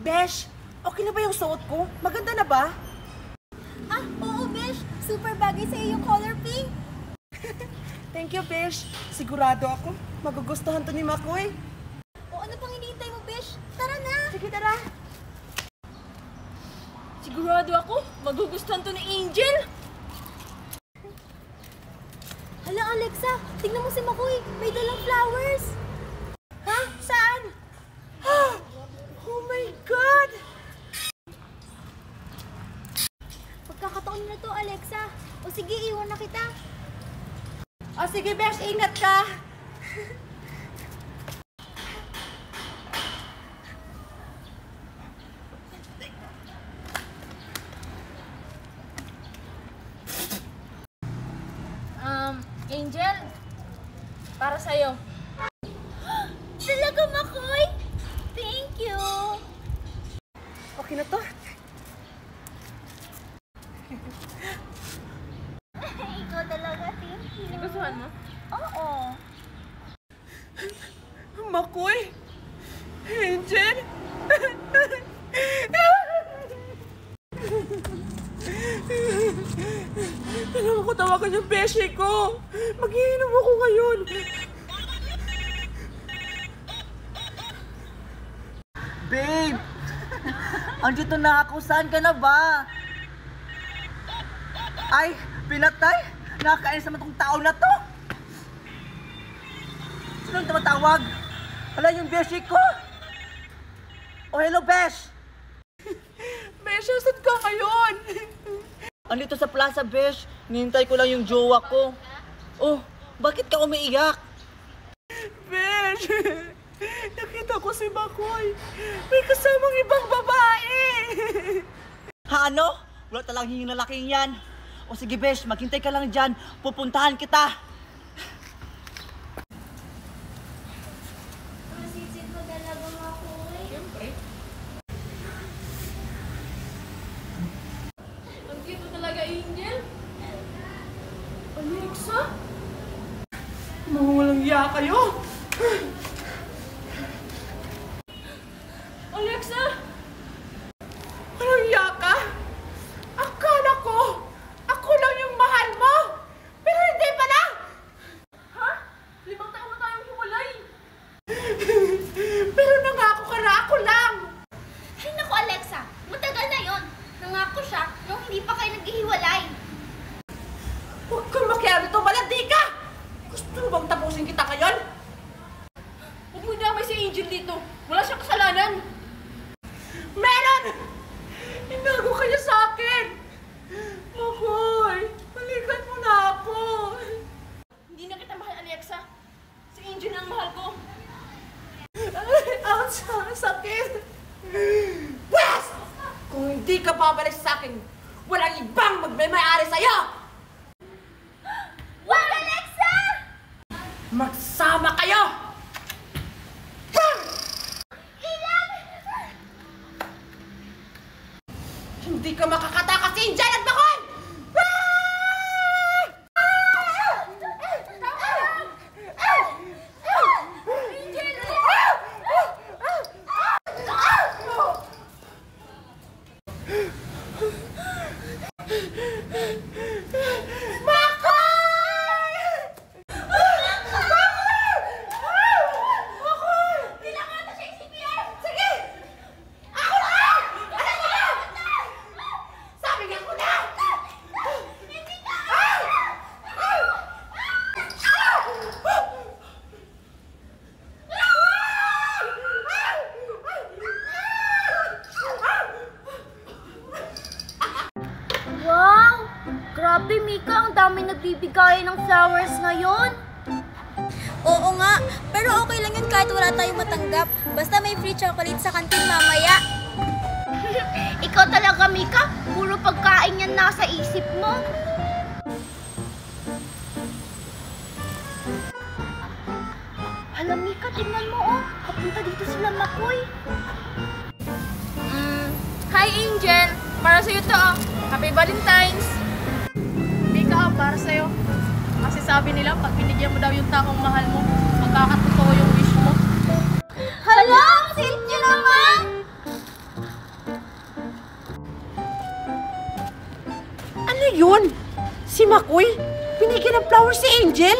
Besh, okay na ba yung suot ko? Maganda na ba? Ah, oo, Besh. Super bagay sa'yo yung color pink. Thank you, Besh. Sigurado ako, magugustuhan to ni Makoy. O ano pang hinihintay mo, Besh? Tara na! Sige, tara. Sigurado ako, magugustuhan to ni Angel. Hala, Alexa, tignan mo si Makoy. May dalang flowers. Ha? Saan? Oh my God! Pagkakataon na to, Alexa. O sige, iwan na kita. O sige, Besh, ingat ka. Angel, para sa'yo. Talaga, Makoy? Thank you. Okay na to? Ikaw talaga, thank you. Nagustuhan mo? Oo. Makoy? Angel? Kailangan ko tawagan yung beshi ko. Mag-iinom ako ngayon. Babe! Andito na ako. Saan ka na ba? Ay, pinatay! Nakakainis naman tong tao na to! Sino ang tumatawag? Wala yung beshi ko! Oh, hello, Besh! Besh, saan ka ngayon? Andito sa Plaza, Besh. Nihintay ko lang yung jowa ko. Oh, bakit ka umiiyak? Besh, nakita ko si Makoy. May kasamang ibang babae. Ha, ano? Wala talagang yung lalaking yan. O sige, Besh, maghintay ka lang dyan. Pupuntahan kita. Masisip ko talaga, Makoy. Siyempre. Ang cute talaga, Angel. Alexa? Mga walang iya kayo. Alexa! Walang iya ka? Akala ko, ako lang yung mahal mo. Pero hindi pala. Ha? 5 taon na tayong hiwalay. Pero nangako ka na ako lang. Ay, naku, Alexa. Matagal na yon. Nangako siya nung hindi pa kayo naghihiwalay. Huwag kang makialam ito, malandi ka. Gusto mo bang tapusin kita ngayon? Huwag mo damay si Angel dito. Wala siyang kasalanan. Meron! Inago ka niya sa akin. Makoy, balikan mo na ako. Hindi na kita mahal, Alexa. Si Angel ang mahal ko. Ay, ang sakit. Wes! Kung hindi ka babalik sa akin, walang ibang magmay-ari sa'yo! Wag, Alexa! Magsama kayo! Hindi ka makakatakas si Angel at Makoy! Wow! Grabe, Mika. Ang dami nagbibigay ng flowers ngayon. Oo nga. Pero okay lang yun kahit wala tayong matanggap. Basta may free chocolate sa kantin mamaya. Ikaw talaga, Mika. Puro pagkain yan nasa isip mo. Hala, Mika, tingnan mo, oh. Kapunta dito sila, Makoy. Hi, Angel. Para sa'yo to, oh. Happy Valentine's. Mika, para sa'yo. Kasi sabi nila, pag binigyan mo daw yung taong mahal mo, magkakatotoo yung wish mo. Hala, ang sweet niyo naman! yun? Si Makoy, binigyan ng flower si Angel?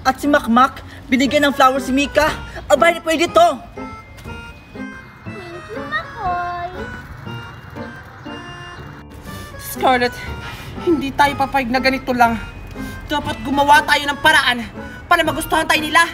At si Makmak, binigyan ng flower si Mika. Abay, pwede to. Thank you, Makoy. Scarlett, hindi tayo papayag na ganito lang. Dapat gumawa tayo ng paraan para magustuhan tayo nila.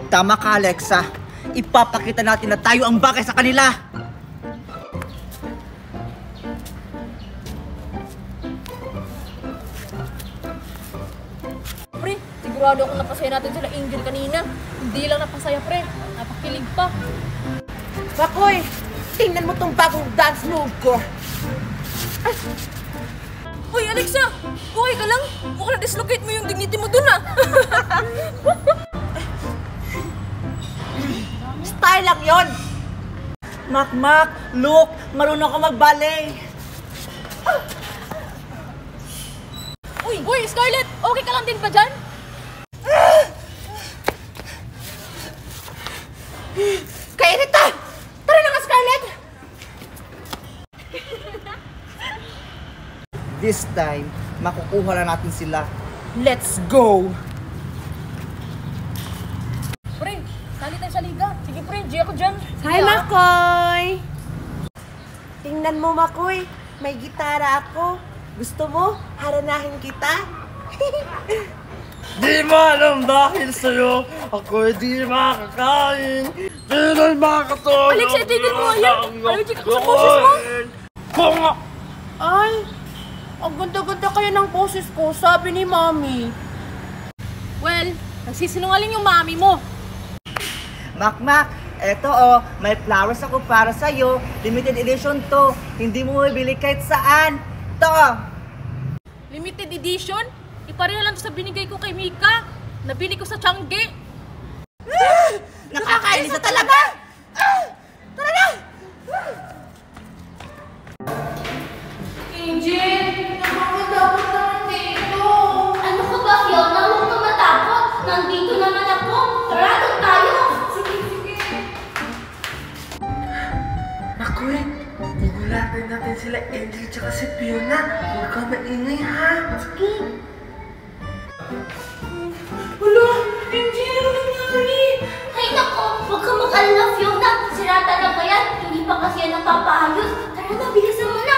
Tama ka, Alexa. Ipapakita natin na tayo ang bagay sa kanila. Pre, sigurado akong napasaya natin sila Angel kanina. Hindi lang napasaya, pre. Napakilig pa. Makoy, tingnan mo tong bagong dance move ko. Uy, Alexa! Okay ka lang? Mukhang na-dislocate mo yung dignity mo dun, ah! Style lang yon. Makmak, look, marunong ka mag-ballet. Uy, Scarlett! Okay ka lang din ba dyan? Kainita! Tara na nga, Scarlett! This time, makukuha na natin sila. Let's go! Pre, sali tayo sa liga. Sige, pre, G ako dyan. Hi, Makoy! Tingnan mo, Makoy. May gitara ako. Gusto mo? Haranahin kita? Di mo alam dahil sa'yo, ako'y di makakain. Di na makatulog. Alexa, itigil mo yan. Allergic ako sa boses mo. Kung Ay, ang ganda-ganda kaya ng boses ko, sabi ni Mami. Well, nagsisinungaling yung mami mo. Makmak, eto oh, may flowers ako para sa'yo. Limited edition to. Hindi mo mabili kahit saan. Ito oh. Limited edition? Ipareha lang sa binigay ko kay Mika. Nabili ko sa Changi. Nakakainis na talaga! Tara na! Angel! Nakakadapot naman dito. Ano ka ba, Fiona? Huwag ka matakot. Nandito naman ako. Tara, doon tayo. Makoy, gugulatin natin sila Angel tsaka si Fiona. Huwag ka maingay ha. Wala! Angel, ano nangyari? Ay, nako. Huwag ka mag-alala, Fiona. Sira talaga yan. Hindi pa kasi yan napapaayos. Tara na, bilisan mo na.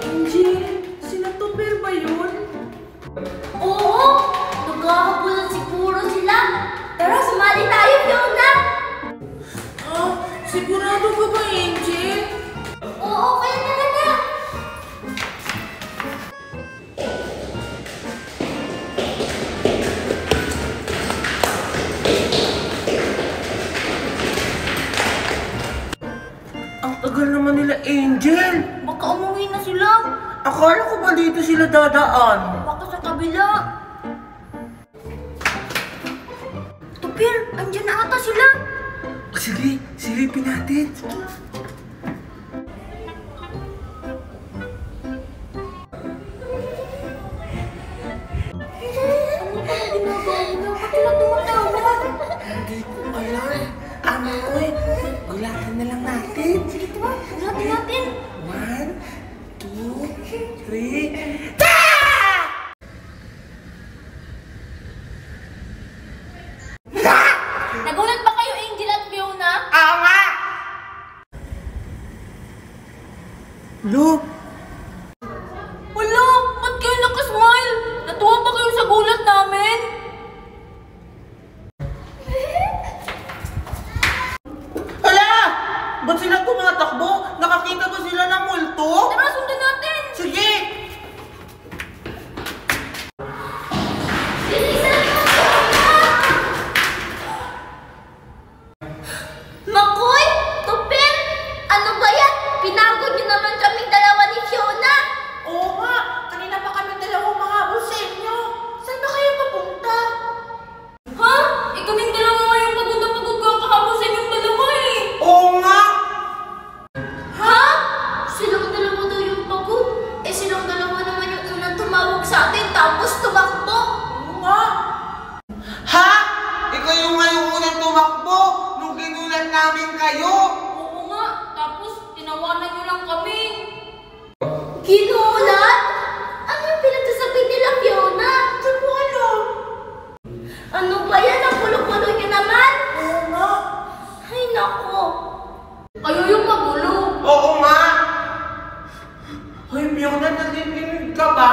Angel, sila Tupper ba yun? Oo, naghahabulan siguro sila. Tara, sumali tayo, Fiona. Ah, sigurado ka ba, Angel? Oo, kaya tara na. Ang tagal naman nila Angel. Baka umuwi na sila. Akala ko ba dito sila dadaan? Baka sa kabila. Tupir, andyan na ata sila. Sige, silipin natin. Hindi ko alam. Ano ko eh? Gulatan na lang natin. Sige, diba? Natin natin. 1, 2, 3. Nagulat ba kayo, Angel at Fiona? Oo nga! Lo, Wala! Ba't kayo nakasmile? Natuwa ba kayo sa gulat namin? hala! Ba't sila tumatakbo? Nakakita ba sila ng multo? Tara, sundan natin! Sige! Makoy! Tupir! Ano ba yan? Pinagod niyo naman kaming dalawa ni Fiona. Oo nga! Kanina pa kami dalawang mahabol sa inyo. Saan ba kayo papunta? Ha? Kaming dalawa ngayong pagod na pagod ko kahapon sa inyong dalawa eh! Oo nga! Ha? Silang dalawa daw yung pagod. Eh silang dalawa naman yung unang tumawag sa atin tapos tumakbo. Oo nga! Ha? Ikaw Ginulat? Ano yung pinagsasabi nila, Fiona? Hindi ko alam. Ano ba yan? Ang gulo-gulo niyo naman? Oo nga. Ay, nako. Kayo yung magulo. Oo nga! Hoy, Fiona, narinig ka ba?